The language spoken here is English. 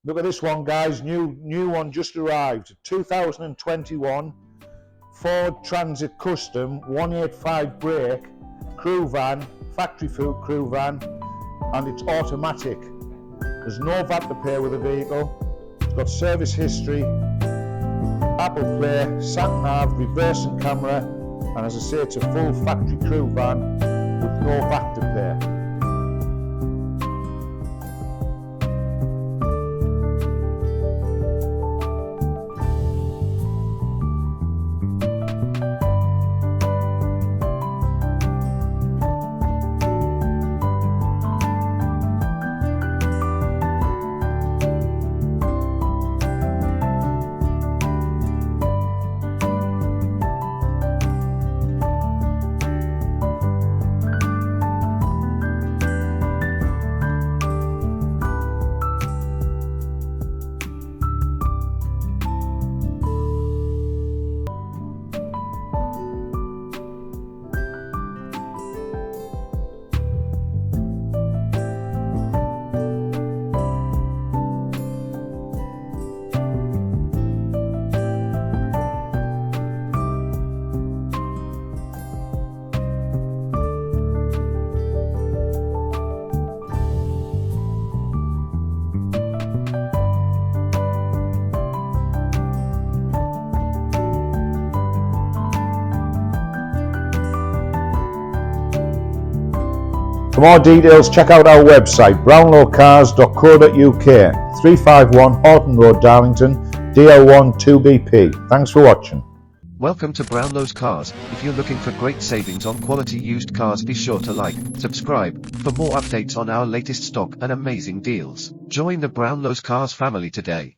Look at this one, guys. New one just arrived. 2021 Ford Transit Custom 185 brake crew van, factory food crew van, and it's automatic. There's no VAT to pay with the vehicle. It's got service history, Apple Play, sat nav, reversing camera, and as I say, it's a full factory crew van with no VAT to pay. For more details, check out our website, brownlowscars.co.uk, 351 Horton Road, Darlington, DL1 2BP. Thanks for watching. Welcome to Brownlows Cars. If you're looking for great savings on quality used cars, be sure to like, subscribe, for more updates on our latest stock and amazing deals. Join the Brownlows Cars family today.